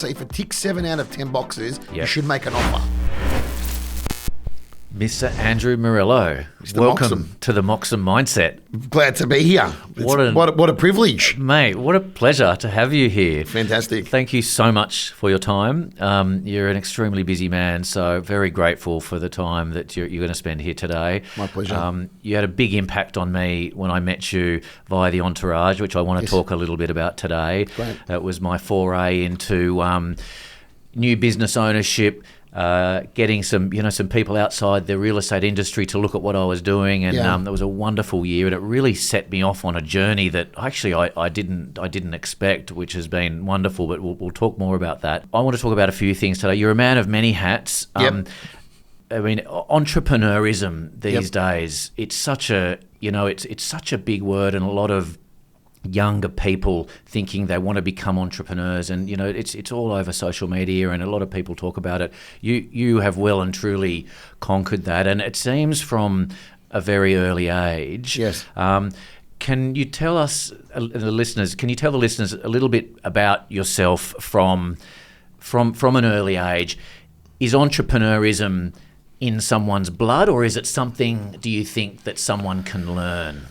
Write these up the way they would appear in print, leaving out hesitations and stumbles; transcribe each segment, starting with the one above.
So if it ticks 7 out of 10 boxes, you Yep. should make an offer. Mr. Andrew Morello, Mr. welcome Moxham. to the Moxham Mindset. Glad to be here. What a privilege. Mate, what a pleasure to have you here. Fantastic. Thank you so much for your time. You're an extremely busy man, so very grateful for the time that you're going to spend here today. My pleasure. You had a big impact on me when I met you via the Entourage, which I want to talk a little bit about today. Great. It was my foray into new business ownership, getting some people outside the real estate industry to look at what I was doing, and it was a wonderful year, and it really set me off on a journey that actually I didn't expect, which has been wonderful. But we'll talk more about that. I want to talk about a few things today. You're a man of many hats. Yep. I mean, entrepreneurism these days, it's such a it's such a big word, and a lot of younger people thinking they want to become entrepreneurs, and it's all over social media, and a lot of people talk about it. You have well and truly conquered that, and it seems from a very early age. Yes. Can you tell us, the listeners? Can you tell the listeners a little bit about yourself from an early age? Is entrepreneurism in someone's blood, or is it something, do you think, that someone can learn?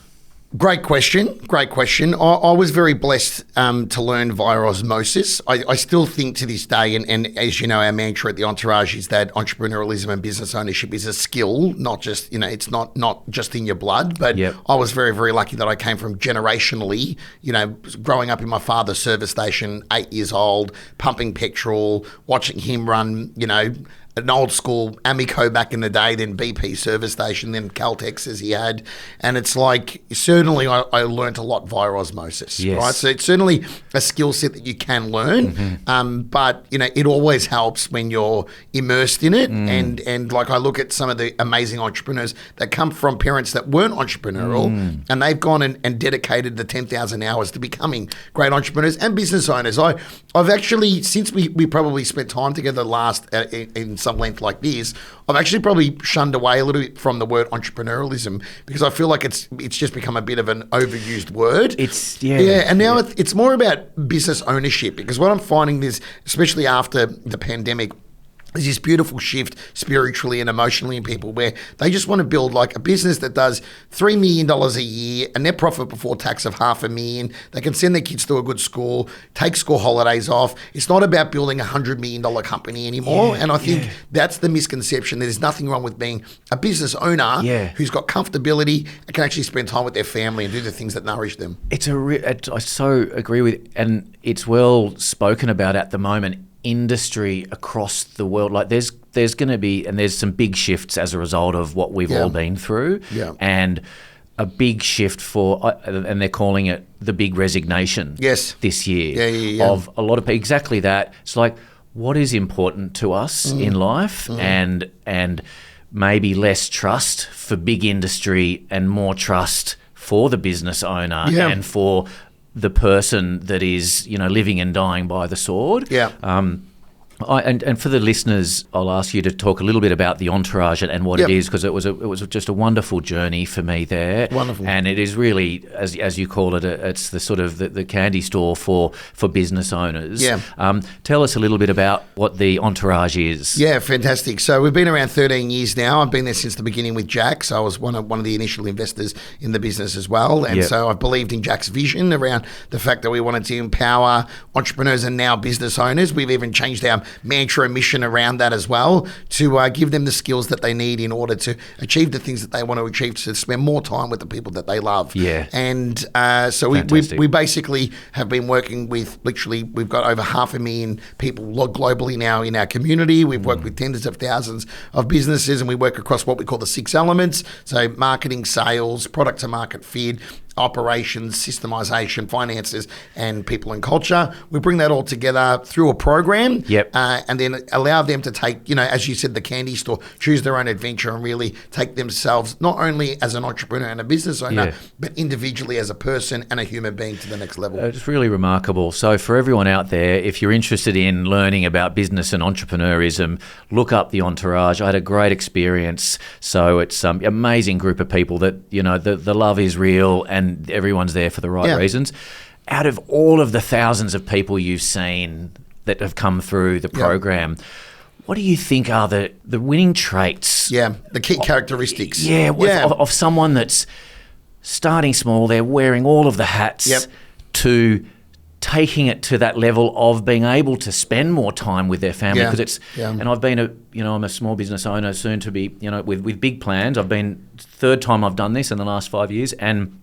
Great question. I was very blessed to learn via osmosis. I still think to this day, and as you know, our mantra at the Entourage is that entrepreneurialism and business ownership is a skill, not just, it's not just in your blood. But Yep. I was very, very lucky that I came from generationally, growing up in my father's service station, 8 years old, pumping petrol, watching him run, an old school Amico back in the day, then BP service station, then Caltex as he had. And it's like, certainly I learned a lot via osmosis, Yes. right? So it's certainly a skill set that you can learn, but it always helps when you're immersed in it. And like I look at some of the amazing entrepreneurs that come from parents that weren't entrepreneurial, and they've gone and dedicated the 10,000 hours to becoming great entrepreneurs and business owners. I've actually, since we probably spent time together last in some length like this, I've actually probably shunned away a little bit from the word entrepreneurialism, because I feel like it's just become a bit of an overused word. And now it's more about business ownership, because what I'm finding is, especially after the pandemic, there's this beautiful shift spiritually and emotionally in people where they just want to build like a business that does $3 million a year, a net profit before tax of $500,000. They can send their kids to a good school, take school holidays off. It's not about building $100 million company anymore. And I think that's the misconception. There's nothing wrong with being a business owner who's got comfortability and can actually spend time with their family and do the things that nourish them. I so agree with, and it's well spoken about at the moment. Industry across the world, like there's going to be, and there's some big shifts as a result of what we've all been through, and a big shift and they're calling it the Big Resignation. This year, of a lot of people. Exactly that. It's like, what is important to us in life, and maybe less trust for big industry and more trust for the business owner and for the person that is, living and dying by the sword. And for the listeners, I'll ask you to talk a little bit about the Entourage and what it is, because it was just a wonderful journey for me there. Wonderful. And it is really, as you call it, it's the sort of the candy store for business owners. Tell us a little bit about what the Entourage is. Yeah, fantastic. So we've been around 13 years now. I've been there since the beginning with Jack. So I was one of the initial investors in the business as well. And so I believed in Jack's vision around the fact that we wanted to empower entrepreneurs and now business owners. We've even changed our mantra and mission around that as well, to give them the skills that they need in order to achieve the things that they want to achieve, to spend more time with the people that they love. And so we basically have been working with, literally, we've got over 500,000 people globally now in our community. We've worked with tens of thousands of businesses, and we work across what we call the 6 elements. So marketing, sales, product to market fit, operations, systemization, finances, and people and culture. We bring that all together through a program, and then allow them to take, as you said, the candy store, choose their own adventure and really take themselves not only as an entrepreneur and a business owner, but individually as a person and a human being to the next level. It's really remarkable. So for everyone out there, if you're interested in learning about business and entrepreneurism, look up the Entourage. I had a great experience. So it's an amazing group of people that, the love is real, and everyone's there for the right reasons. Out of all of the thousands of people you've seen that have come through the program. What do you think are the winning traits? Yeah, the key characteristics. Of someone that's starting small, they're wearing all of the hats, to taking it to that level of being able to spend more time with their family, because and I've been I'm a small business owner, soon to be, with big plans. I've been third time I've done this in the last 5 years, and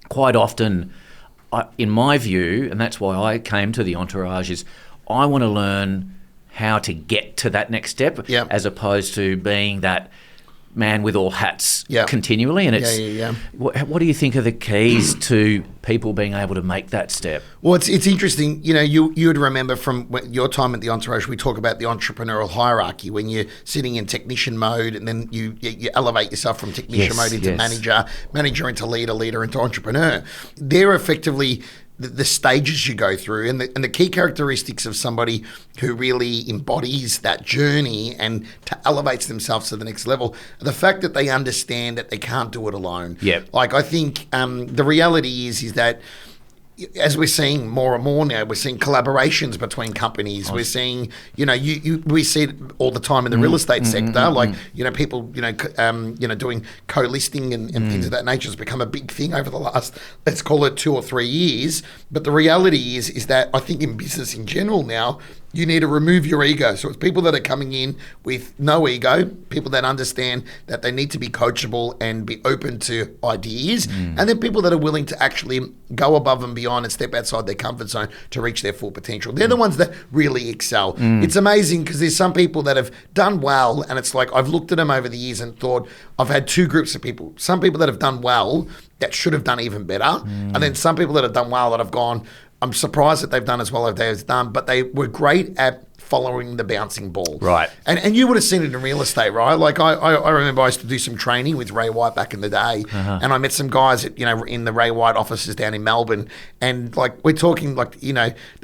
quite often, in my view, and that's why I came to the Entourage, is I want to learn how to get to that next step, as opposed to being that man with all hats continually. And it's what do you think are the keys to people being able to make that step? Well, it's interesting. You would remember from your time at the Entourage, we talk about the entrepreneurial hierarchy when you're sitting in technician mode, and then you elevate yourself from technician mode into manager into leader into entrepreneur. They're effectively the stages you go through, and the key characteristics of somebody who really embodies that journey and elevates themselves to the next level, the fact that they understand that they can't do it alone. Like, I think the reality is that as we're seeing more and more now, we're seeing collaborations between companies. We're seeing, we see it all the time in the real estate sector, people, doing co-listing and things of that nature has become a big thing over the last, let's call it 2 or 3 years. But the reality is that I think in business in general now, you need to remove your ego. So it's people that are coming in with no ego, people that understand that they need to be coachable and be open to ideas, and then people that are willing to actually go above and beyond and step outside their comfort zone to reach their full potential. They're the ones that really excel. It's amazing because there's some people that have done well, and it's like I've looked at them over the years and thought, I've had 2 groups of people. Some people that have done well that should have done even better, and then some people that have done well that have gone, I'm surprised that they've done as well as they've done, but they were great at following the bouncing ball. Right. And you would have seen it in real estate, right? Like I remember I used to do some training with Ray White back in the day, and I met some guys at, in the Ray White offices down in Melbourne, and like we're talking like,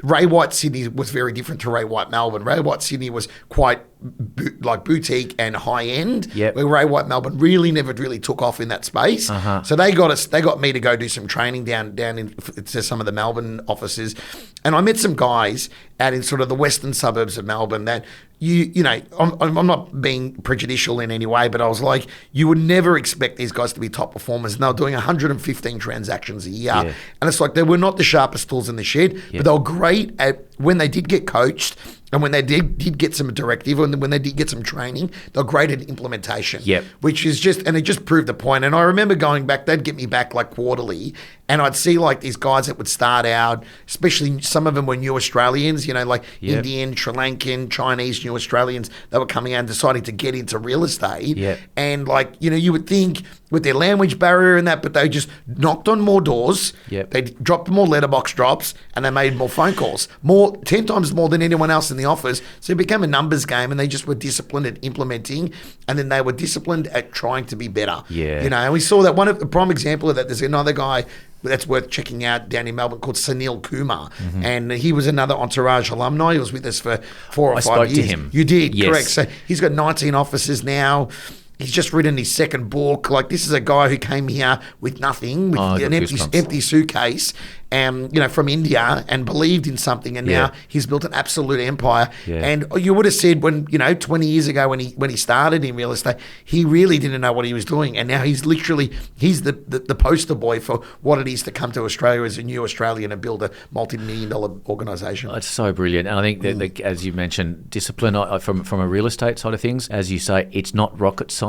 Ray White Sydney was very different to Ray White Melbourne. Ray White Sydney was quite boutique and high end, where Ray White Melbourne never really took off in that space. So they got me to go do some training down into some of the Melbourne offices, and I met some guys out in sort of the western suburbs of Melbourne that I'm not being prejudicial in any way, but I was like, you would never expect these guys to be top performers, and they were doing 115 transactions a year, and it's like they were not the sharpest tools in the shed, but they were great at when they did get coached. And when they did get some directive, and when they did get some training, they were great at implementation. Which is it just proved the point. And I remember going back, they'd get me back like quarterly, and I'd see like these guys that would start out, especially some of them were new Australians, Indian, Sri Lankan, Chinese new Australians that were coming out and deciding to get into real estate. And like, you would think with their language barrier and that, but they just knocked on more doors. They dropped more letterbox drops, and they made more phone calls, 10 times more than anyone else in the office. So it became a numbers game, and they just were disciplined at implementing, and then they were disciplined at trying to be better. And we saw that a prime example of that. There's another guy that's worth checking out down in Melbourne called Sunil Kumar, and he was another Entourage alumni. He was with us for 4 or 5 years. I spoke to him. You did, correct. So he's got 19 offices now. He's just written his second book. Like, this is a guy who came here with nothing, with an empty suitcase, from India, and believed in something, and now he's built an absolute empire. And you would have said when 20 years ago when he started in real estate, he really didn't know what he was doing, and now he's the poster boy for what it is to come to Australia as a new Australian and build a multi-million-dollar organisation. It's so brilliant, and I think that as you mentioned, discipline from a real estate side of things, as you say, it's not rocket science.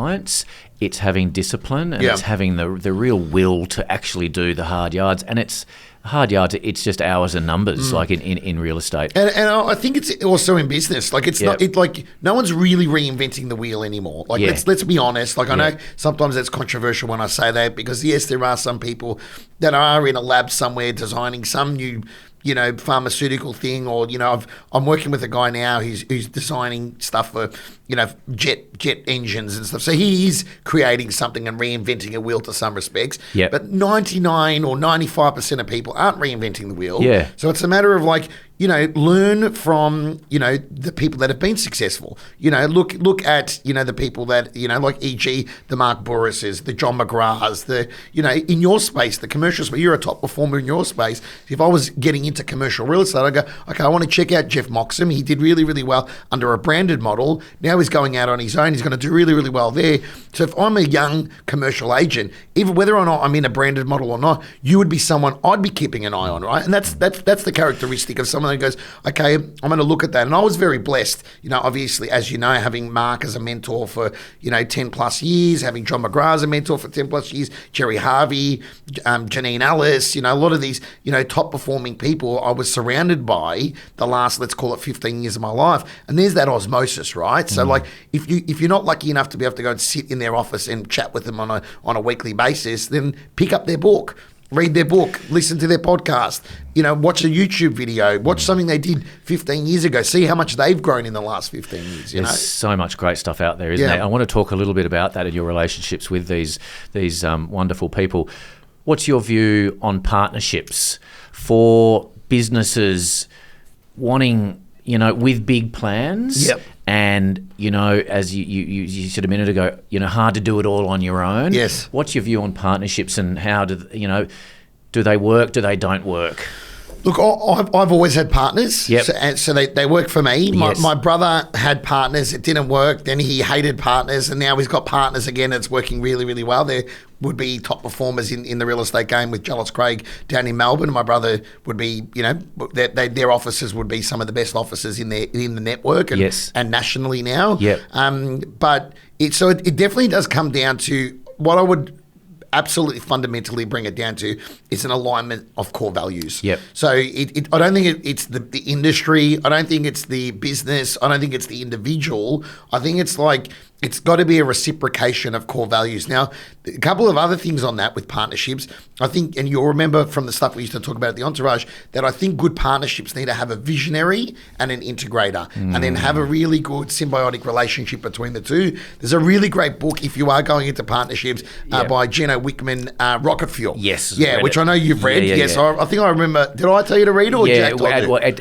It's having discipline, and it's having the real will to actually do the hard yards, and it's hard yards. It's just hours and numbers, like in real estate. And I think it's also in business. Like it's not. It like no one's really reinventing the wheel anymore. Like let's be honest. Like I know sometimes it's controversial when I say that, because yes, there are some people that are in a lab somewhere designing some new pharmaceutical thing, or I'm working with a guy now who's designing stuff for jet engines and stuff. So he is creating something and reinventing a wheel to some respects. But 99 or 95% of people aren't reinventing the wheel. So it's a matter of like learn from, the people that have been successful. Look at, the people that, like e.g. the Mark Bourises, the John McGraths, in your space, the commercial space, you're a top performer in your space. If I was getting into commercial real estate, I'd go, okay, I want to check out Jeff Moxham. He did really, really well under a branded model. Now he's going out on his own. He's going to do really, really well there. So if I'm a young commercial agent, even whether or not I'm in a branded model or not, you would be someone I'd be keeping an eye on, right? And that's the characteristic of someone that goes, okay, I'm going to look at that. And I was very blessed, obviously, as you know, having Mark as a mentor for, 10 plus years, having John McGrath as a mentor for 10 plus years, Jerry Harvey, Janine Ellis, a lot of these, top performing people I was surrounded by the last, let's call it 15 years of my life. And there's that osmosis, right? So like, if you're not lucky enough to be able to go and sit in their office and chat with them on a weekly basis, then pick up their book. Read their book, listen to their podcast, watch a YouTube video, watch something they did 15 years ago, see how much they've grown in the last 15 years. There's so much great stuff out there, isn't there? I want to talk a little bit about that and your relationships with these wonderful people. What's your view on partnerships for businesses wanting, with big plans? Yep. And, as you said a minute ago, hard to do it all on your own. Yes. What's your view on partnerships and how do they work? Do they don't work? Look, I've always had partners, Yep. so they work for me. Yes. My brother had partners, it didn't work. Then he hated partners, and now he's got partners again. It's working really, really well. There would be top performers in the real estate game with Jallis Craig down in Melbourne. My brother would be, their offices would be some of the best offices in the network and, Yes. and nationally now. Yep. But it definitely does come down to what I would absolutely fundamentally bring it down to is an alignment of core values. Yep. So I don't think it's the industry. I don't think it's the business. I don't think it's the individual. I think it's got to be a reciprocation of core values. Now, a couple of other things on that with partnerships, I think, and you'll remember from the stuff we used to talk about at the Entourage, that I think good partnerships need to have a visionary and an integrator, and then have a really good symbiotic relationship between the two. There's a really great book, if you are going into partnerships, by Gino Wickman, Rocket Fuel. Yes. Yeah, which I know you've read. Yes, I think I remember. Did I tell you to read it or Jack?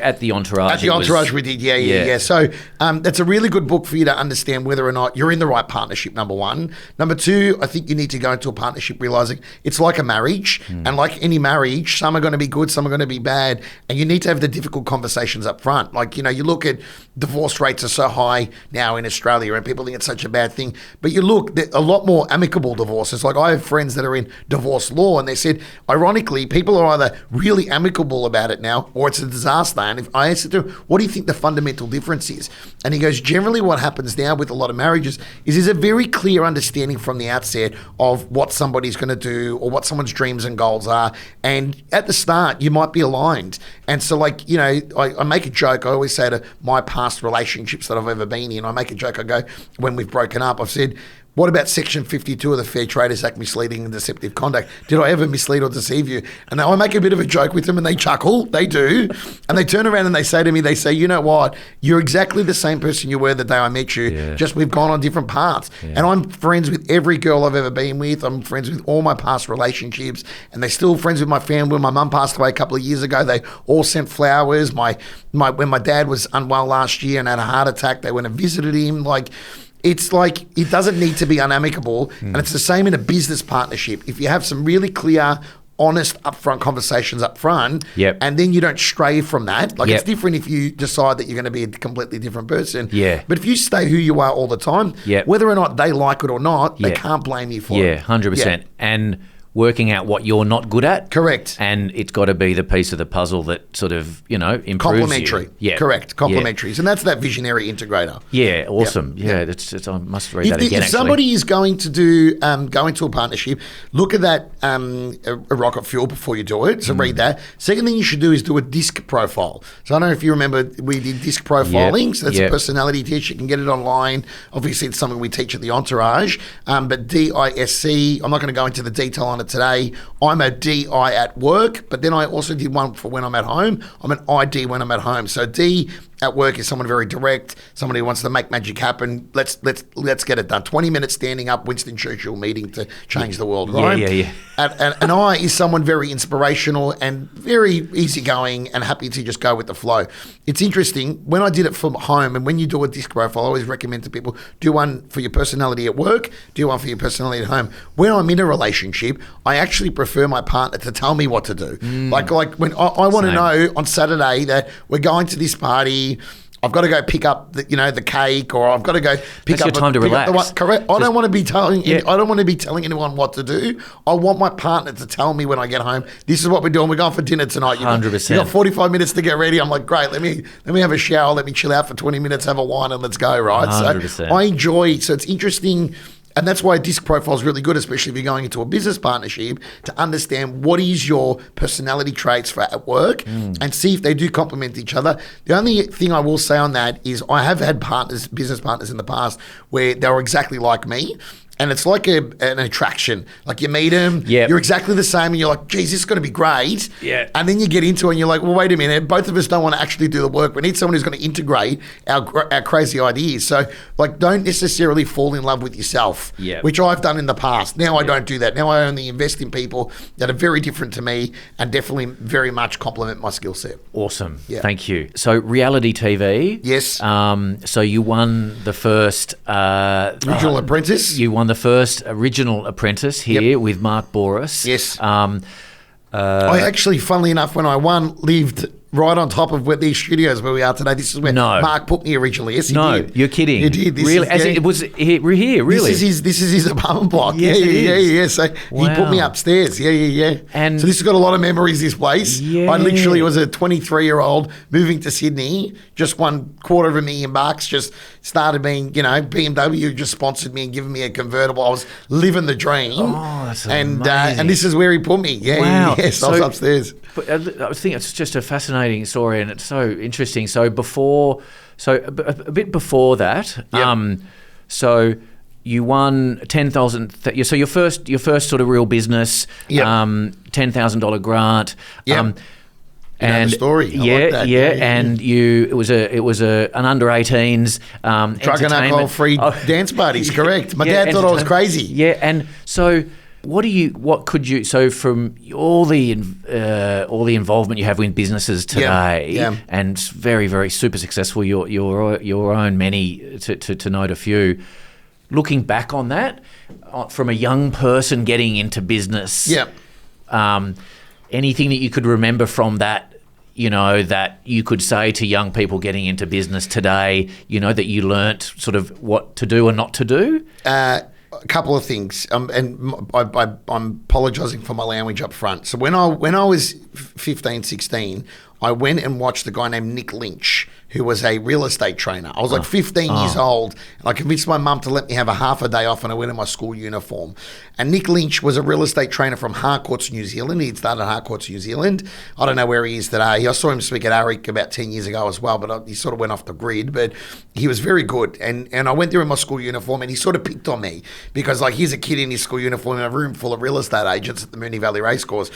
At the Entourage. At the Entourage we did, yeah. So that's a really good book for you to understand whether or not you're in the right partnership, number one. Number two, I think you need to go into a partnership realizing it's like a marriage, and like any marriage, some are going to be good, some are going to be bad, and you need to have the difficult conversations up front. Like, you look at divorce rates are so high now in Australia, and people think it's such a bad thing, but you look, a lot more amicable divorces. Like, I have friends that are in divorce law, and they said, ironically, people are either really amicable about it now, or it's a disaster. And if I asked him, what do you think the fundamental difference is? And he goes, generally what happens now with a lot of marriages is there's a very clear understanding from the outset of what somebody's going to do or what someone's dreams and goals are. And at the start, you might be aligned. And so, like, I make a joke. I always say to my past relationships that I've ever been in, I make a joke. I go, when we've broken up, I've said, what about Section 52 of the Fair Traders Act, misleading and deceptive conduct? Did I ever mislead or deceive you? And I make a bit of a joke with them, and they chuckle. They do. And they turn around and they say to me, you know what? You're exactly the same person you were the day I met you, just we've gone on different paths. Yeah. And I'm friends with every girl I've ever been with. I'm friends with all my past relationships, and they're still friends with my family. When my mum passed away a couple of years ago, they all sent flowers. When my dad was unwell last year and had a heart attack, they went and visited him. It's like, it doesn't need to be unamicable. And it's the same in a business partnership. If you have some really clear, honest, upfront conversations up front, and then you don't stray from that. It's different if you decide that you're going to be a completely different person. But if you stay who you are all the time, whether or not they like it or not, they can't blame you for it. Yeah, 100%. And working out what you're not good at. Correct. And it's got to be the piece of the puzzle that sort of, improves complementary. you. Yeah. Correct. Complementaries. And that's that visionary integrator. Yeah, awesome. Yeah, that's I must read that again, if somebody is going to do, go into a partnership, look at that a Rocket Fuel before you do it. So read that. Second thing you should do is do a DISC profile. So I don't know if you remember, we did DISC profiling. So that's a personality test. You can get it online. Obviously, it's something we teach at the Entourage. But DISC, I'm not going to go into the detail on it today. I'm a DI at work, but then I also did one for when I'm at home. I'm an ID when I'm at home. So D at work is someone very direct, somebody who wants to make magic happen. Let's get it done. 20 minutes standing up, Winston Churchill meeting to change the world, right? Yeah. And I is someone very inspirational and very easygoing and happy to just go with the flow. It's interesting, when I did it from home, and when you do a disc profile, I always recommend to people, do one for your personality at work, do one for your personality at home. When I'm in a relationship, I actually prefer my partner to tell me what to do. Like when I want to know on Saturday that we're going to this party, I've got to go pick up the cake, or I've got to go pick up. That's your time to relax. Correct. I don't want to be telling. I don't want to be telling anyone what to do. I want my partner to tell me when I get home. This is what we're doing. We're going for dinner tonight. 100%. You got 45 minutes to get ready. I'm like, great. Let me have a shower. Let me chill out for 20 minutes. Have a wine and let's go. Right. 100%. So I enjoy. So it's interesting. And that's why a disc profile is really good, especially if you're going into a business partnership, to understand what is your personality traits for at work and see if they do complement each other. The only thing I will say on that is I have had business partners in the past where they were exactly like me. And it's like an attraction. Like you meet them, you're exactly the same, and you're like, geez, this is going to be great. Yeah. And then you get into it and you're like, well, wait a minute, both of us don't want to actually do the work. We need someone who's going to integrate our crazy ideas. So like, don't necessarily fall in love with yourself, which I've done in the past. Now I don't do that. Now I only invest in people that are very different to me and definitely very much complement my skill set. Awesome. Yeah. Thank you. So reality TV. Yes. So you won the first... Original Apprentice. You won the first original Apprentice here with Mark Bouris. Yes. I actually, funnily enough, when I won, lived right on top of where these studios where we are today. This is where Mark put me originally. Yes, he did. You're kidding. He did. Really? It was here, really? This is his apartment block. Yes, So he put me upstairs. Yeah. And so this has got a lot of memories, this place. Yeah. I literally was a 23-year-old moving to Sydney, just won $250,000, just started being, BMW just sponsored me and given me a convertible. I was living the dream. Oh, that's amazing. And this is where he put me. Yeah, wow. Yes, I was upstairs. But I think it's just a fascinating story, and it's so interesting. So a bit before that, so you won $10,000. So your first sort of real business, $10,000 grant. And the story. I like that. And it was an under 18s drug and alcohol free dance parties. Correct. My dad thought I was crazy. Yeah, and so. So from all the involvement you have with businesses today, and it's very, very super successful, your own many to note a few. Looking back on that, from a young person getting into business, anything that you could remember from that, that you could say to young people getting into business today, that you learnt sort of what to do and not to do? A couple of things, and I'm apologising for my language up front. So when I was 15, 16, I went and watched a guy named Nick Lynch, who was a real estate trainer. I was like 15 years old, and I convinced my mum to let me have a half a day off, and I went in my school uniform. And Nick Lynch was a real estate trainer from Harcourts, New Zealand. He'd started Harcourts, New Zealand. I don't know where he is today. I saw him speak at ARIC about 10 years ago as well, but he sort of went off the grid. But he was very good. And I went there in my school uniform, and he sort of picked on me because, like, here's a kid in his school uniform in a room full of real estate agents at the Moonee Valley Racecourse.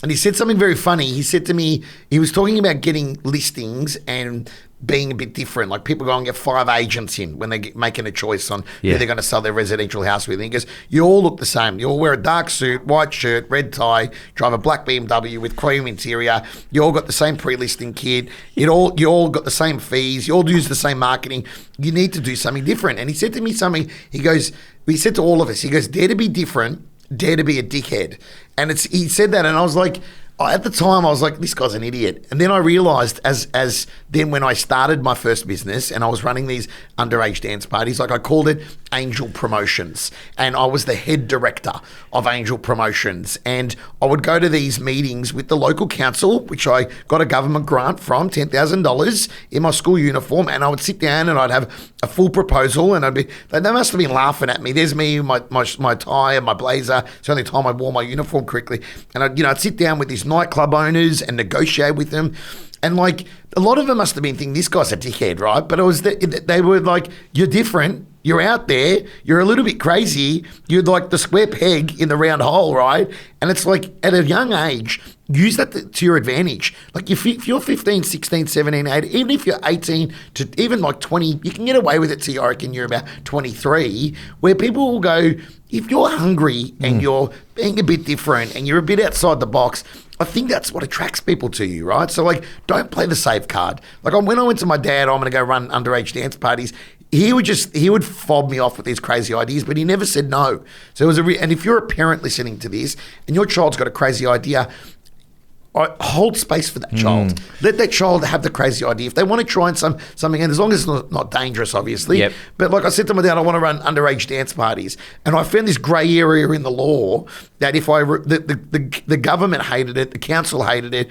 And he said something very funny. He said to me, he was talking about getting listings and being a bit different. Like, people go and get 5 agents in when they're making a choice on who they're going to sell their residential house with. And he goes, you all look the same. You all wear a dark suit, white shirt, red tie, drive a black BMW with cream interior. You all got the same pre-listing kit. You all got the same fees. You all use the same marketing. You need to do something different. And he said to me something, he said to all of us, he goes, dare to be different, dare to be a dickhead. And he said that, and I was like, at the time, I was like, this guy's an idiot. And then I realised as then when I started my first business and I was running these underage dance parties, like I called it Angel Promotions. And I was the head director of Angel Promotions. And I would go to these meetings with the local council, which I got a government grant from, $10,000 in my school uniform. And I would sit down and I'd have a full proposal, and they must have been laughing at me. There's me, my tie and my blazer. It's the only time I wore my uniform correctly. And I'd sit down with these nightclub owners and negotiate with them, and like a lot of them must have been thinking, this guy's a dickhead, right? But it was they were like, you're different, You're out there, you're a little bit crazy, you're like the square peg in the round hole, right? And it's like at a young age, use that to your advantage. Like if you're 15, 16, 17, 18, even if you're 18 to even like 20, you can get away with it till I reckon you're about 23, where people will go, if you're hungry and you're being a bit different and you're a bit outside the box, I think that's what attracts people to you, right? So like, don't play the safe card. Like when I went to my dad, I'm going to go run underage dance parties, he would fob me off with these crazy ideas, but he never said no. So it was and if you're a parent listening to this and your child's got a crazy idea, hold space for that child. Let that child have the crazy idea. If they want to try something, and as long as it's not dangerous, obviously. Yep. But like I said to my dad, I want to run underage dance parties, and I found this grey area in the law that if the government hated it, the council hated it,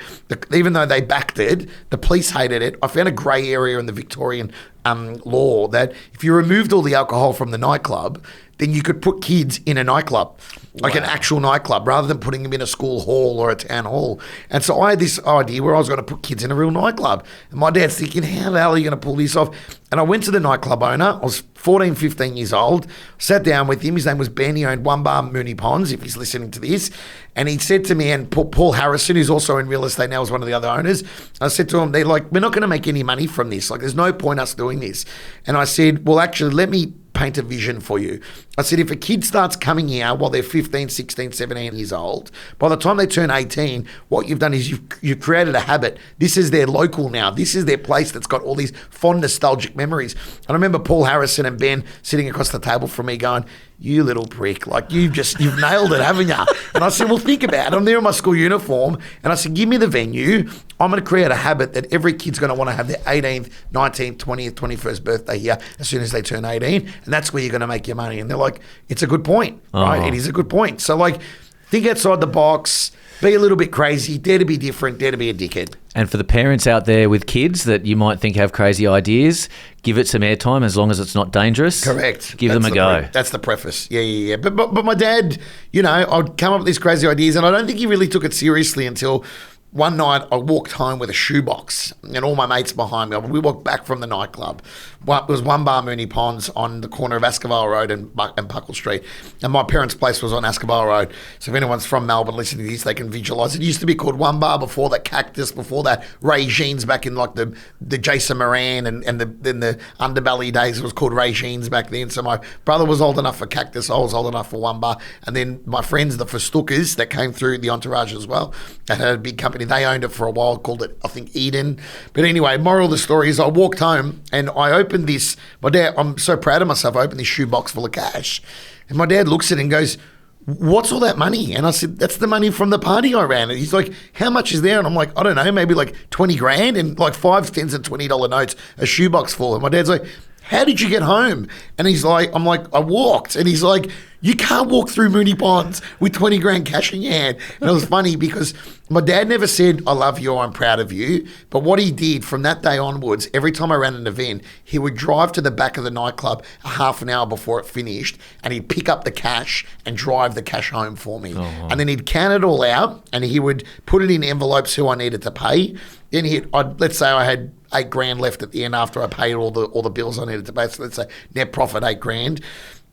even though they backed it, the police hated it. I found a grey area in the Victorian law that if you removed all the alcohol from the nightclub, then you could put kids in a nightclub, like an actual nightclub, rather than putting them in a school hall or a town hall. And so I had this idea where I was going to put kids in a real nightclub. And my dad's thinking, how the hell are you going to pull this off? And I went to the nightclub owner. I was 14, 15 years old, sat down with him. His name was Ben. He owned One Bar Moonee Ponds, if he's listening to this. And he said to me, and Paul Harrison, who's also in real estate now, is one of the other owners. I said to him, they're like, we're not going to make any money from this. Like, there's no point us doing this. And I said, well, actually, let me paint a vision for you. I said, if a kid starts coming here while they're 15, 16, 17 years old, by the time they turn 18, what you've done is you've created a habit. This is their local now. This is their place that's got all these fond, nostalgic memories. And I remember Paul Harrison and Ben sitting across the table from me going, you little prick, like you've nailed it, haven't you? And I said, well, think about it. I'm there in my school uniform. And I said, give me the venue. I'm going to create a habit that every kid's going to want to have their 18th, 19th, 20th, 21st birthday here as soon as they turn 18. And that's where you're going to make your money. And they're like, it's a good point, right? It is a good point. So like, think outside the box, be a little bit crazy, dare to be different, dare to be a dickhead. And for the parents out there with kids that you might think have crazy ideas, give it some airtime as long as it's not dangerous. Correct. Give them a go. That's the preface. Yeah. But my dad, I'd come up with these crazy ideas, and I don't think he really took it seriously until one night I walked home with a shoebox and all my mates behind me. We walked back from the nightclub. It was One Bar Moonee Ponds on the corner of Askervale Road and Puckle Street. And my parents' place was on Askervale Road. So if anyone's from Melbourne listening to this, they can visualise. It used to be called One Bar before that Cactus, before that Regine's back in like the Jason Moran and then the Underbelly days. It was called Regine's back then. So my brother was old enough for Cactus. I was old enough for One Bar. And then my friends, the Festookers, that came through the entourage as well, that had a big company. They owned it for a while, called it, I think, Eden. But anyway, moral of the story is I walked home and I opened this. My dad, I'm so proud of myself, I opened this shoebox full of cash. And my dad looks at it and goes, what's all that money? And I said, that's the money from the party I ran. And he's like, how much is there? And I'm like, I don't know, maybe like 20 grand and like 5, 10s and $20 notes, a shoebox full. And my dad's like, how did you get home? And he's like, I'm like, I walked. And he's like, you can't walk through Moonee Ponds with 20 grand cash in your hand. And it was funny because my dad never said, I love you or I'm proud of you. But what he did from that day onwards, every time I ran an event, he would drive to the back of the nightclub a half an hour before it finished and he'd pick up the cash and drive the cash home for me. And then he'd count it all out and he would put it in envelopes who I needed to pay. Then let's say I had 8 grand left at the end after I paid all the bills I needed to pay. So let's say net profit 8 grand.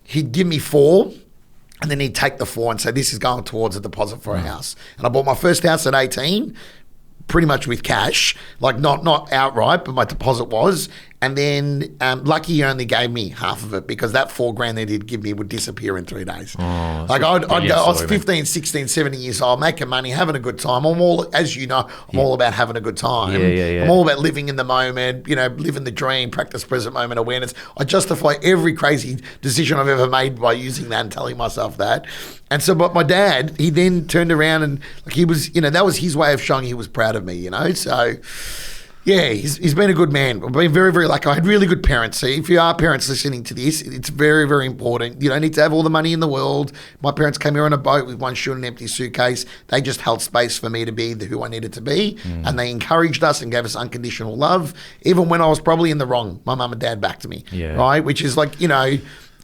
He'd give me 4 and then he'd take the 4 and say, this is going towards a deposit for a house. And I bought my first house at 18, pretty much with cash, like not outright, but my deposit was. And then lucky he only gave me half of it because that 4 grand that he'd give me would disappear in 3 days. Like I was 15, 16, 17 years old, making money, having a good time. I'm all, as you know, all about having a good time. Yeah. I'm all about living in the moment, living the dream, practice present moment awareness. I justify every crazy decision I've ever made by using that and telling myself that. And so, but my dad, he then turned around and like he was, that was his way of showing he was proud of me, So, yeah, he's been a good man. I've been very, very lucky. I had really good parents. So if you are parents listening to this, it's very, very important. You don't need to have all the money in the world. My parents came here on a boat with one shoe and an empty suitcase. They just held space for me to be who I needed to be. And they encouraged us and gave us unconditional love. Even when I was probably in the wrong, my mum and dad backed me, right? Which is like,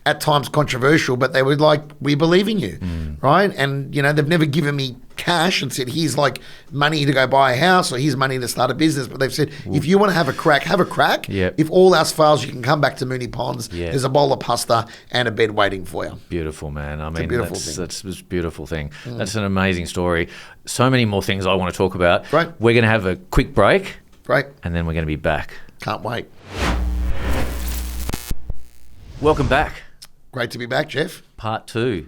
at times controversial, but they were like, we believe in you, right? And, they've never given me cash and said, here's like money to go buy a house or here's money to start a business. But they've said, if you want to have a crack, have a crack. Yep. If all else fails, you can come back to Mooney Ponds. Yeah. There's a bowl of pasta and a bed waiting for you. Beautiful, man. I mean, that's a beautiful thing. That's an amazing story. So many more things I want to talk about. Right. We're going to have a quick break. Right. And then we're going to be back. Can't wait. Welcome back. Great to be back, Jeff. Part 2.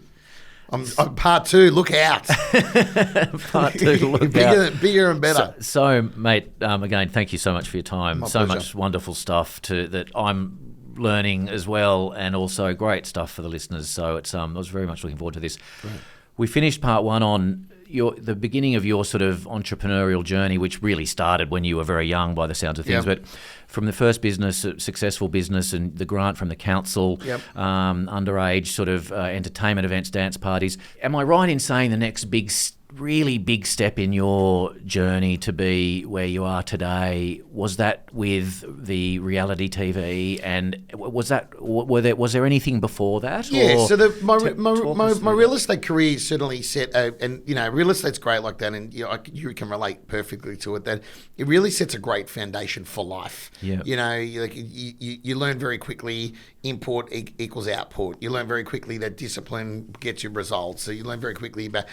I'm part 2. Look out. Part 2. Look out. Bigger and better. So mate, again, thank you so much for your time. My so pleasure. much wonderful stuff that I'm learning as well, and also great stuff for the listeners. So I was very much looking forward to this. Right. We finished part 1 on the beginning of your sort of entrepreneurial journey, which really started when you were very young by the sounds of things. Yep. But from the first business, successful business, and the grant from the council, Yep. Underage sort of entertainment events, dance parties. Am I right in saying the next really big step in your journey to be where you are today was that with the reality TV, and was there anything before that? Yeah, or so my real that? estate career certainly set and real estate's great like that, and you can relate perfectly to it, that it really sets a great foundation for life. Yeah. You learn very quickly input equals output. You learn very quickly that discipline gets you results. So you learn very quickly about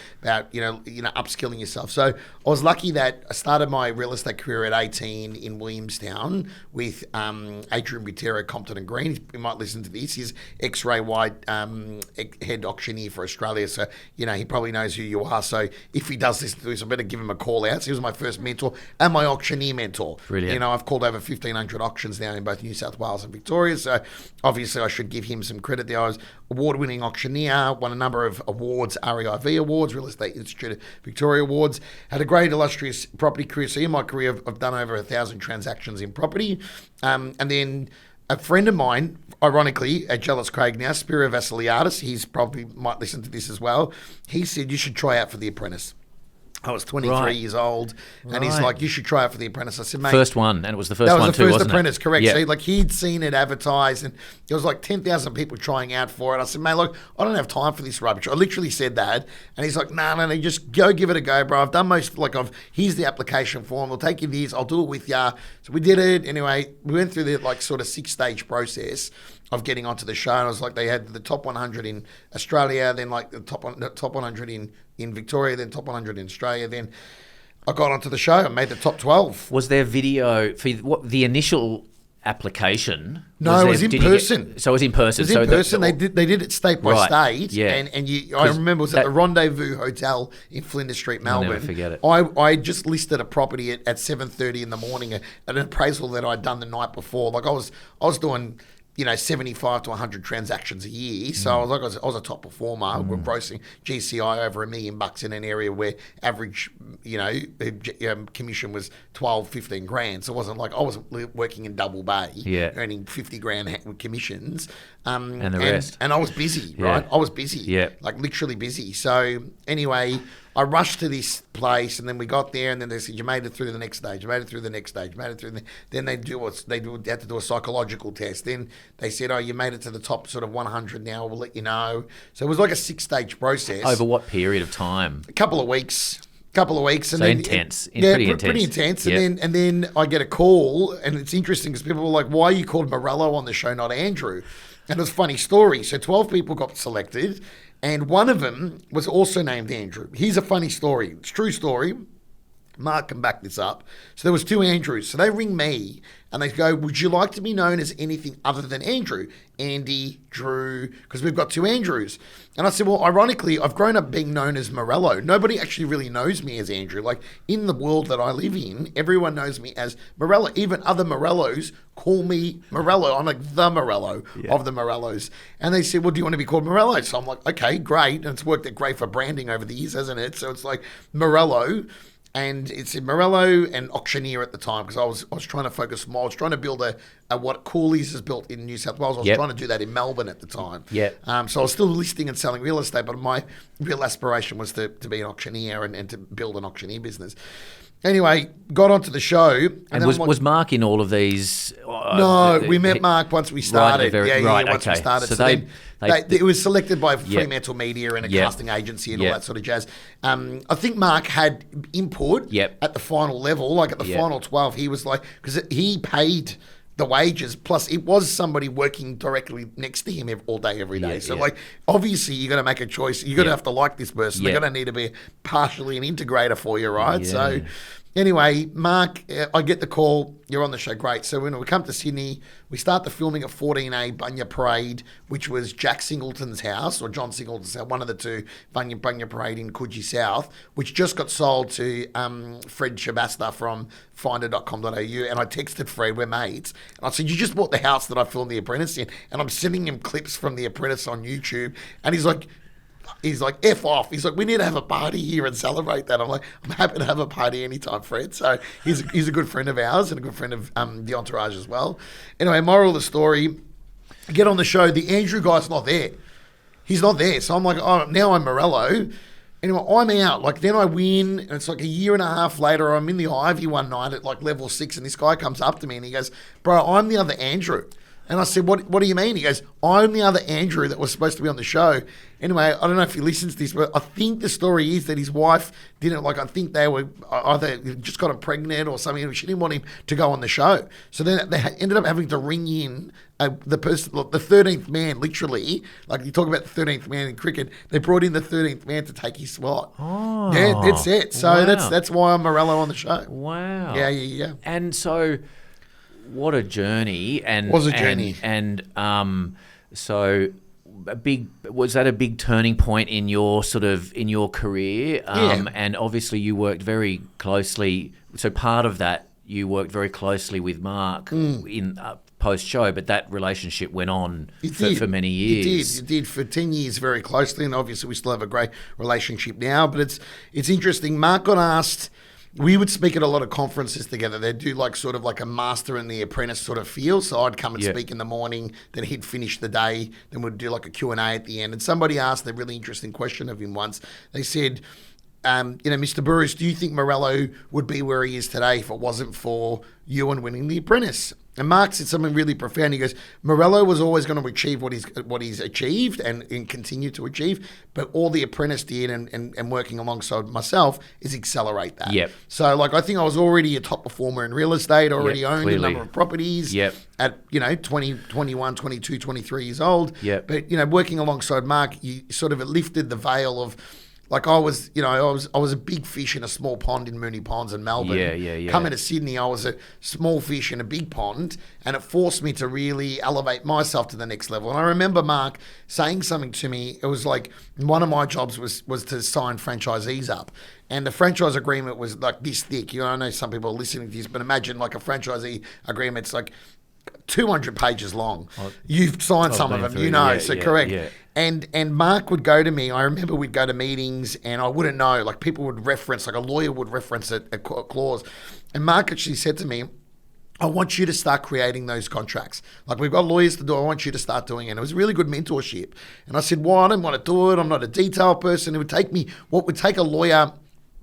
upskilling yourself. So I was lucky that I started my real estate career at 18 in Williamstown with Adrian Butera, Compton and Green. You might listen to this. He's X-Ray White head auctioneer for Australia. So, he probably knows who you are. So if he does listen to this, I better give him a call out. So he was my first mentor and my auctioneer mentor. Brilliant. I've called over 1,500 auctions now in both New South Wales and Victoria. So obviously I should give him some credit there. I was award-winning auctioneer, won a number of awards, REIV awards, Real Estate Institute of Victoria awards, had a great illustrious property career. So in my career, I've done over 1,000 transactions in property. And then a friend of mine, ironically, at Jealous Craig now, Spiro Vassiliadis, he's probably might listen to this as well. He said, you should try out for The Apprentice. I was 23 years old, and he's like, you should try out for The Apprentice. I said, mate. First one, and it was the first one too, wasn't it? That was the first Apprentice, correct. Yeah. So he'd seen it advertised, and there was like 10,000 people trying out for it. I said, mate, look, I don't have time for this rubbish. I literally said that, and he's like, no, just go give it a go, bro. I've done here's the application form. We'll take you this. I'll do it with you. So we did it. Anyway, we went through the sort of 6-stage process of getting onto the show, and I was like, they had the top 100 in Australia, then like the top 100 in Victoria, then top 100 in Australia, then I got onto the show and made the top 12. Was there video for the initial application? No, it was in person. So it was in person. It was in person. They did it state by state. Yeah. And I remember it was at the Rendezvous Hotel in Flinders Street, Melbourne. I'll never forget it. I just listed a property at 7:30 in the morning, an appraisal that I'd done the night before. Like I was doing 75 to 100 transactions a year. So I was a top performer. We're grossing GCI over $1 million in an area where average, commission was 12, 15 grand. So it wasn't like I was working in Double Bay, earning 50 grand commissions. And the rest. And I was busy, right? I was busy, like literally busy. So anyway, I rushed to this place, and then we got there, and then they said, you made it through the next stage, you made it through the next stage, you made it through then they had to do a psychological test. Then they said, oh, you made it to the top sort of 100 now, we'll let you know. So it was like a 6-stage process. Over what period of time? A couple of weeks. And so then, intense. Pretty intense. And then I get a call, and it's interesting because people were like, why are you called Morello on the show, not Andrew? And it was a funny story. So 12 people got selected, and one of them was also named Andrew. Here's a funny story. It's a true story. Mark can back this up. So there was 2 Andrews. So they ring me and they go, would you like to be known as anything other than Andrew? Andy, Drew, because we've got 2 Andrews. And I said, well, ironically, I've grown up being known as Morello. Nobody actually really knows me as Andrew. Like in the world that I live in, everyone knows me as Morello. Even other Morellos call me Morello. I'm like the Morello of the Morellos. And they said, well, do you want to be called Morello? So I'm like, okay, great. And it's worked out great for branding over the years, hasn't it? So it's like Morello. And it's Morello and auctioneer at the time, because I was trying to focus more. I was trying to build a what Cooley's has built in New South Wales. I was trying to do that in Melbourne at the time. So I was still listing and selling real estate, but my real aspiration was to be an auctioneer and to build an auctioneer business. Anyway, got onto the show. And was Mark in all of these? No, we met Mark once we started. Once we started. So it was selected by Fremantle Media and a casting agency and all that sort of jazz. I think Mark had input at the final level, like at the final 12. He was like, because he paid the wages, plus it was somebody working directly next to him all day, every day. So like, obviously you got to make a choice. You're going to have to like this person. They're going to need to be partially an integrator for you, right? Yeah. So anyway, Mark, I get the call, you're on the show, great. So when we come to Sydney, we start the filming at 14A Bunya Parade, which was Jack Singleton's house, or John Singleton's house, one of the two, Bunya Parade in Coogee South, which just got sold to Fred Shabasta from finder.com.au. And I texted Fred, we're mates, and I said, you just bought the house that I filmed The Apprentice in. And I'm sending him clips from The Apprentice on YouTube. And he's like, F off. He's like, we need to have a party here and celebrate that. I'm like, I'm happy to have a party anytime, Fred. So he's a good friend of ours and a good friend of the entourage as well. Anyway, moral of the story, get on the show. The Andrew guy's not there. He's not there. So I'm like, oh, now I'm Morello. Anyway, I'm out. Like, then I win, and it's like a year and a half later, I'm in the Ivy one night at like level 6, and this guy comes up to me and he goes, bro, I'm the other Andrew. And I said, what do you mean? He goes, I'm the other Andrew that was supposed to be on the show. Anyway, I don't know if he listens to this, but I think the story is that his wife didn't, like, I think they were either just got him pregnant or something. She didn't want him to go on the show. So then they ended up having to ring in the person, look, the 13th man, literally. Like, you talk about the 13th man in cricket. They brought in the 13th man to take his spot. Oh. Yeah, that's it. So wow. that's why I'm Morello on the show. Wow. Yeah. And so... what a journey! And was a journey, so was that a big turning point in your career? And obviously you worked very closely. So part of that, you worked very closely with Mark in post show, but that relationship went on for many years. It did for 10 years very closely, and obviously we still have a great relationship now. But it's interesting. Mark got asked. We would speak at a lot of conferences together. They'd do like sort of like a master and the apprentice sort of feel. So I'd come and speak in the morning, then he'd finish the day, then we'd do like a Q&A at the end. And somebody asked a really interesting question of him once. They said, Mr. Bouris, do you think Morello would be where he is today if it wasn't for you and winning The Apprentice? And Mark said something really profound. He goes, Morello was always going to achieve what he's achieved and continue to achieve, but all The Apprentice did and working alongside myself is accelerate that. Yep. So like I think I was already a top performer in real estate, already owned a number of properties at 20, 21, 22, 23 years old. Yep. But working alongside Mark, you sort of lifted the veil of like I was a big fish in a small pond in Moonee Ponds in Melbourne. Yeah. Coming to Sydney, I was a small fish in a big pond, and it forced me to really elevate myself to the next level. And I remember Mark saying something to me. It was like one of my jobs was to sign franchisees up. And the franchise agreement was like this thick. I know some people are listening to this, but imagine like a franchisee agreement. It's like 200 pages long. You've signed some of them, correct. Yeah. And Mark would go to me. I remember we'd go to meetings and I wouldn't know. Like people would reference, like a lawyer would reference a clause. And Mark actually said to me, I want you to start creating those contracts. Like we've got lawyers to do. I want you to start doing it. And it was really good mentorship. And I said, well, I don't want to do it. I'm not a detail person. It would take me, what would take a lawyer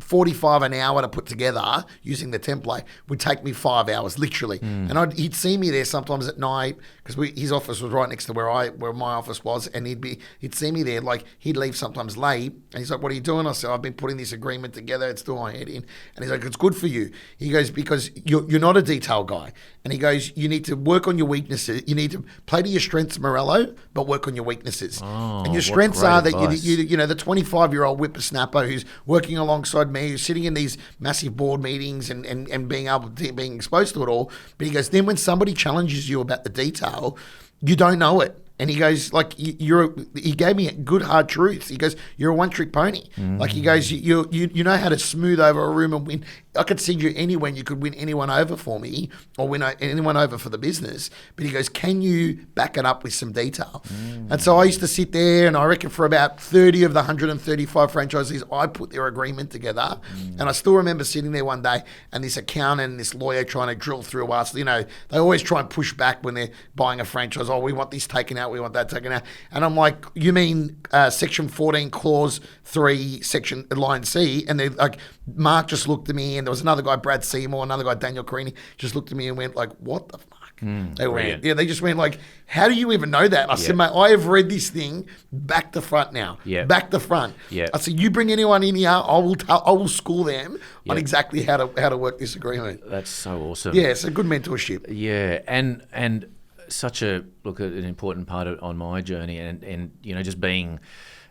45 an hour to put together using the template would take me 5 hours, literally. And he'd see me there sometimes at night because his office was right next to where my office was, and he'd see me there. Like he'd leave sometimes late, and he's like, "What are you doing?" I said, "I've been putting this agreement together. It's doing my head in." And he's like, "It's good for you." He goes, "Because you're not a detail guy." And he goes, "You need to work on your weaknesses. You need to play to your strengths, Morello, but work on your weaknesses. And your strengths are that you the 25-year-old whippersnapper who's working alongside me, who's sitting in these massive board meetings and being exposed to it all." But he goes, then when somebody challenges you about the detail, you don't know it. And he goes, like, he gave me good hard truths. He goes, you're a one-trick pony. Like, he goes, you know how to smooth over a room and win. I could send you anywhere and you could win anyone over for me or win anyone over for the business. But he goes, can you back it up with some detail? And so I used to sit there, and I reckon for about 30 of the 135 franchisees, I put their agreement together. And I still remember sitting there one day and this accountant and this lawyer trying to drill through us. They always try and push back when they're buying a franchise. Oh, we want this taken out out. We want that taken out. And I'm like, you mean Section 14, Clause 3, Section line C? And they're like, Mark just looked at me, and there was another guy, Brad Seymour, another guy, Daniel Carini, just looked at me and went like, what the fuck? They went, they just went like, how do you even know that? I said, mate, I have read this thing back to front now. Back to front. I said, you bring anyone in here, I will school them on exactly how to work this agreement. That's so awesome. Yeah, it's a good mentorship. Yeah, and such an important part on my journey, and you know, just being.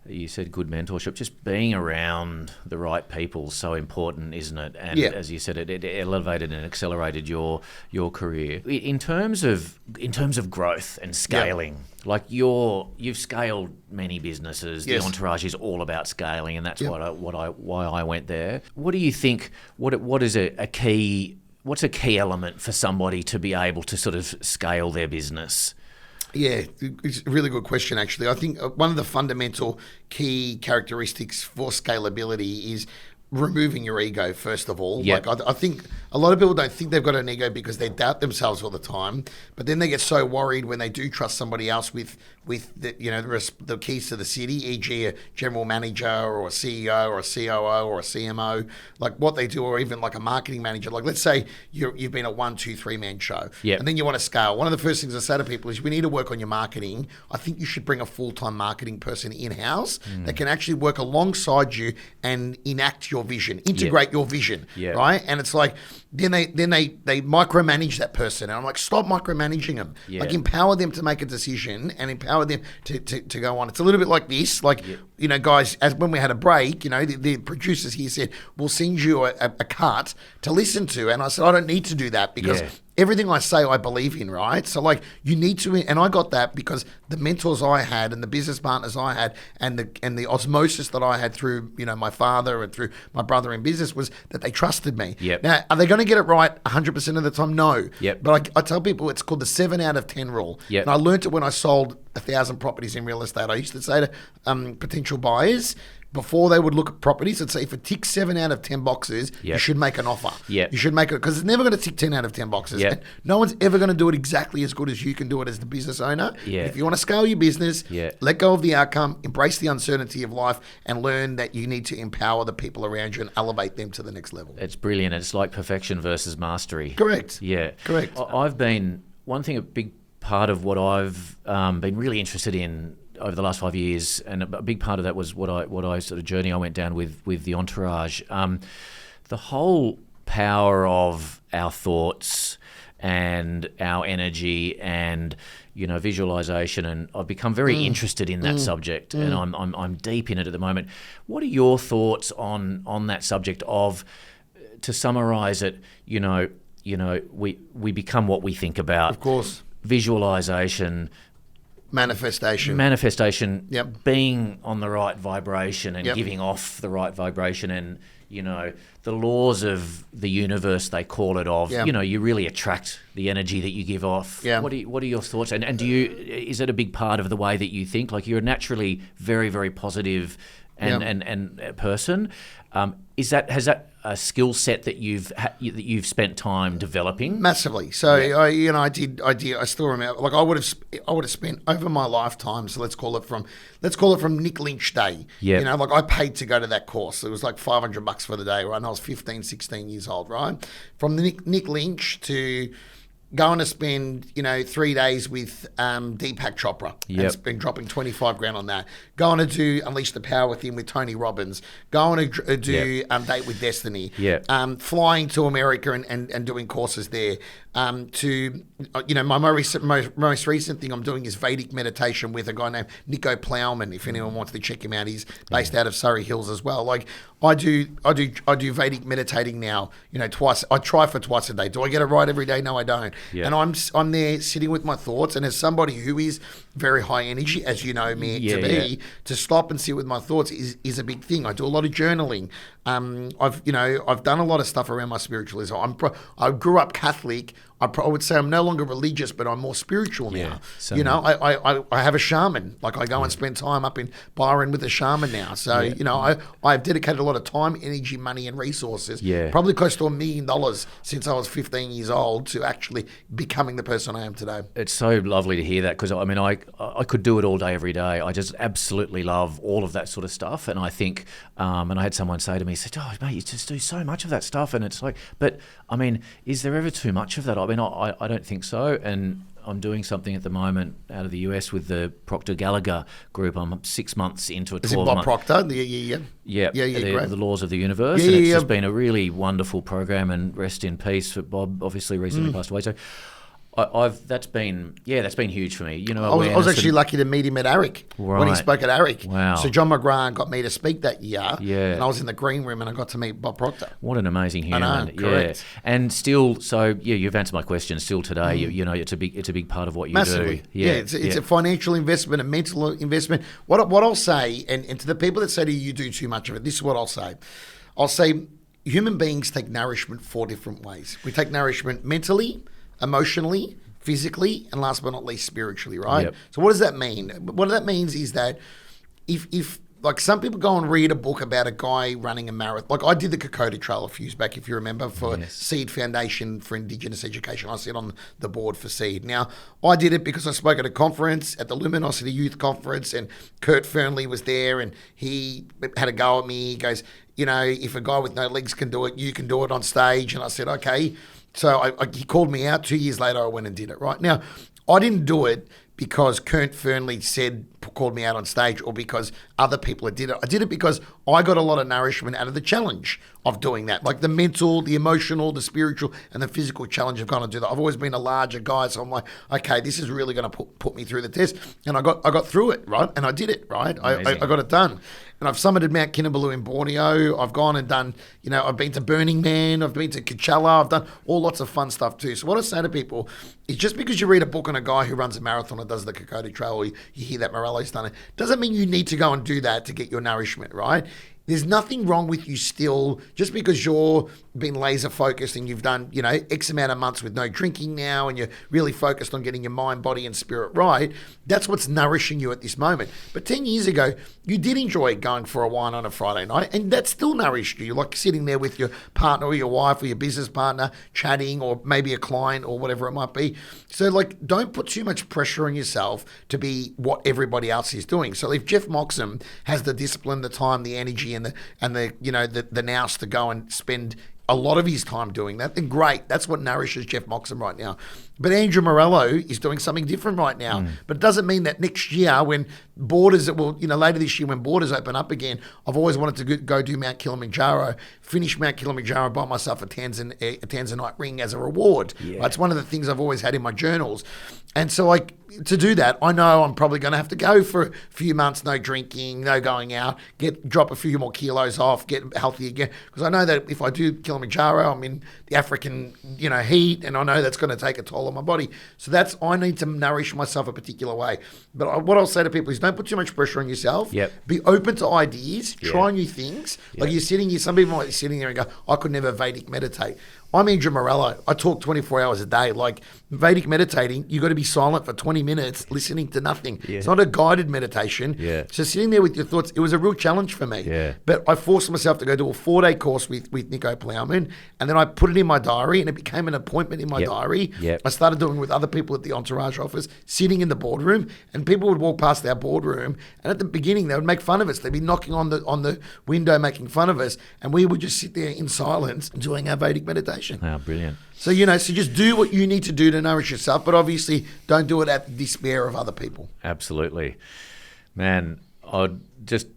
You said good mentorship. Just being around the right people is so important, isn't it? And as you said, it elevated and accelerated your career. In terms of growth and scaling, like you've scaled many businesses. The Entourage is all about scaling, and that's why I went there. What do you think? What is a key? What's a key element for somebody to be able to sort of scale their business? Yeah, it's a really good question, actually. I think one of the fundamental key characteristics for scalability is removing your ego, first of all. Like I think a lot of people don't think they've got an ego because they doubt themselves all the time, but then they get so worried when they do trust somebody else with the, you know, the keys to the city, e.g. a general manager or a CEO or a COO or a CMO, like what they do, or even like a marketing manager. Like let's say you've been a 1, 2, 3 man show, and then you want to scale. One of the first things I say to people is we need to work on your marketing. I think you should bring a full-time marketing person in-house that can actually work alongside you and enact your vision, integrate your vision, right? And it's like then they micromanage that person, and I'm like, stop micromanaging them. Like empower them to make a decision and empower them to go on. It's a little bit like this, like you know, guys. As when we had a break, you know, the producers here said we'll send you a cut to listen to, and I said I don't need to do that because. Everything I say, I believe in, right? So, like, you need to, and I got that because the mentors I had and the business partners I had and the osmosis that I had through, you know, my father and through my brother in business was that they trusted me. Now, are they going to get it right 100% of the time? No. But I tell people it's called the 7 out of 10 rule. And I learned it when I sold 1,000 properties in real estate. I used to say to potential buyers, before they would look at properties, I'd say if it ticks 7 out of 10 boxes, you should make an offer. You should make it, because it's never going to tick 10 out of 10 boxes. No one's ever going to do it exactly as good as you can do it as the business owner. If you want to scale your business, let go of the outcome, embrace the uncertainty of life, and learn that you need to empower the people around you and elevate them to the next level. It's brilliant. It's like perfection versus mastery. Correct. Correct. I've been, one thing, a big part of what I've been really interested in over the last 5 years, and a big part of that was what I sort of journey I went down with the Entourage. The whole power of our thoughts and our energy and, you know, visualization, and I've become very interested in that subject, and I'm deep in it at the moment. What are your thoughts on that subject of, to summarize it, you know, we become what we think about. Of course. Visualization, Manifestation, being on the right vibration and giving off the right vibration, and, you know, the laws of the universe, they call it, of, you know, you really attract the energy that you give off. What are your thoughts? And is it a big part of the way that you think? Like, you're a naturally very, very positive and person. Has that a skill set that you've spent time developing? Massively. So I still remember. Like I would have spent over my lifetime. So let's call it from Nick Lynch Day. You know, like I paid to go to that course. It was like $500 for the day, right? And I was 15, 16 years old, right? From the Nick Lynch to going to spend, 3 days with Deepak Chopra. And been dropping 25 grand on that. Going to do Unleash the Power Within with Tony Robbins. Going to do Date with Destiny. Flying to America and doing courses there. My most recent thing I'm doing is Vedic meditation with a guy named Nico Plowman. If anyone wants to check him out, he's based out of Surrey Hills as well. Like I do Vedic meditating now. Twice. I try for twice a day. Do I get it right every day? No, I don't. And I'm there sitting with my thoughts. And as somebody who is very high energy, as you know me to be, to stop and sit with my thoughts is a big thing. I do a lot of journaling. I've done a lot of stuff around my spiritualism. I grew up Catholic. I would say I'm no longer religious, but I'm more spiritual now. same. You know, I have a shaman. Like I go and spend time up in Byron with a shaman now. So, you know, I've dedicated a lot of time, energy, money and resources, probably close to $1 million since I was 15 years old to actually becoming the person I am today. It's so lovely to hear that, because I mean, I could do it all day, every day. I just absolutely love all of that sort of stuff. And I think, and I had someone say to me, said, "Oh, mate, you just do so much of that stuff." And it's like, but I mean, is there ever too much of that? I mean, I don't think so. And I'm doing something at the moment out of the US with the Proctor Gallagher group. I'm 6 months into a 12 month. Is it Bob Proctor? Yeah, the Laws of the Universe. And it's just been a really wonderful program, and rest in peace for Bob, obviously recently passed away. So that's been huge for me. You know, I was actually lucky to meet him at ARIC when he spoke at ARIC. Wow. So John McGrath got me to speak that year. Yeah. And I was in the green room and I got to meet Bob Proctor. What an amazing human. I know, correct. Yeah. And still, so you've answered my question. Still today, you know, it's a big part of what you Massively. do. Yeah, it's a financial investment, a mental investment. What I'll say, and to the people that say to you do too much of it, this is what I'll say. I'll say human beings take nourishment 4 different ways. We take nourishment mentally, emotionally, physically, and last but not least, spiritually, right? Yep. So what does that mean? What that means is that if like some people go and read a book about a guy running a marathon, like I did the Kokoda Trail a few years back, if you remember, for Seed Foundation for Indigenous Education. I sit on the board for Seed. Now, I did it because I spoke at a conference, at the Luminosity Youth Conference, and Kurt Fernley was there, and he had a go at me. He goes, you know, if a guy with no legs can do it, you can do it on stage. And I said, okay. So he called me out. 2 years later, I went and did it, right? Now, I didn't do it because Kurt Fernley called me out on stage, or because other people did it. I did it because I got a lot of nourishment out of the challenge of doing that, like the mental, the emotional, the spiritual, and the physical challenge of going to do that. I've always been a larger guy, so I'm like, okay, this is really going to put me through the test, and I got through it, right? And I did it, right? I got it done. And I've summited Mount Kinabalu in Borneo. I've gone and done, you know, I've been to Burning Man. I've been to Coachella. I've done all lots of fun stuff too. So what I say to people is, just because you read a book on a guy who runs a marathon or does the Kokoda Trail, or you hear that Morello's done it, doesn't mean you need to go and do that to get your nourishment, right? There's nothing wrong with you still, just because you're being laser focused and you've done, you know, X amount of months with no drinking now, and you're really focused on getting your mind, body and spirit right. That's what's nourishing you at this moment. But 10 years ago, you did enjoy going for a wine on a Friday night, and that still nourished you, like sitting there with your partner or your wife or your business partner, chatting, or maybe a client or whatever it might be. So like, don't put too much pressure on yourself to be what everybody else is doing. So if Jeff Moxham has the discipline, the time, the energy, and the you know, the nous to go and spend a lot of his time doing that, then great. That's what nourishes Jeff Moxham right now. But Andrew Morello is doing something different right now. But it doesn't mean that next year, when borders, later this year when borders open up again, I've always wanted to go do Mount Kilimanjaro, finish Mount Kilimanjaro, buy myself a Tanzanite ring as a reward. Yeah. That's one of the things I've always had in my journals. And so like, to do that, I know I'm probably going to have to go for a few months, no drinking, no going out, drop a few more kilos off, get healthy again. Because I know that if I do Kilimanjaro, I'm in the African, heat, and I know that's going to take a toll on my body. So I need to nourish myself a particular way. But what I'll say to people is, don't put too much pressure on yourself. Yep. Be open to ideas, try new things. Yep. Like you're sitting here, some people might be sitting there and go, I could never Vedic meditate. I'm Andrew Morello. I talk 24 hours a day. Like Vedic meditating, you got to be silent for 20 minutes listening to nothing. Yeah. It's not a guided meditation. Yeah. So sitting there with your thoughts, it was a real challenge for me. Yeah. But I forced myself to go do a 4-day course with Nico Plowman, and then I put it in my diary, and it became an appointment in my diary. Yep. I started doing it with other people at the Entourage office, sitting in the boardroom, and people would walk past our boardroom, and at the beginning they would make fun of us. They'd be knocking on the window making fun of us, and we would just sit there in silence doing our Vedic meditation. Wow, brilliant. So, so just do what you need to do to nourish yourself, but obviously don't do it at the despair of other people. Absolutely. Man, I'd just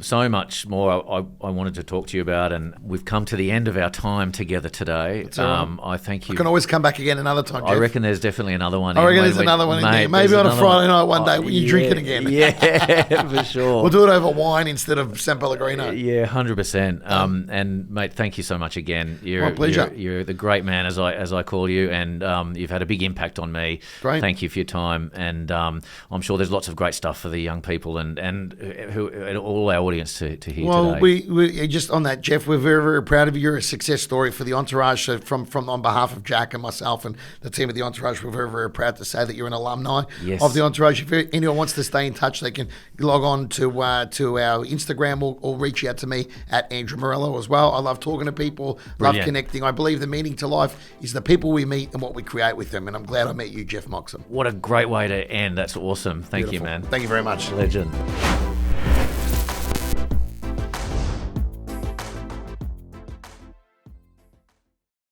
so much more I wanted to talk to you about, and we've come to the end of our time together today. I thank you. I can always come back again another time, Jeff. I reckon there's definitely another one. I reckon there's another one in there. Maybe on a Friday night one day when you're drinking again. Yeah, for sure. We'll do it over wine instead of San Pellegrino. Yeah, 100%. And mate, thank you so much again. My pleasure. You're the great man, as I call you, and you've had a big impact on me. Great. Thank you for your time, and I'm sure there's lots of great stuff for the young people and who all our audience to hear well, today? we just on that, Jeff, we're very, very proud of you. You're a success story for the Entourage. So from on behalf of Jack and myself and the team of the Entourage, we're very, very proud to say that you're an alumni of the Entourage. If anyone wants to stay in touch, they can log on to our Instagram or reach out to me at Andrew Morello as well. I love talking to people, love connecting. I believe the meaning to life is the people we meet and what we create with them. And I'm glad I met you, Jeff Moxham. What a great way to end. That's awesome. Thank you, man. Thank you very much. Legend.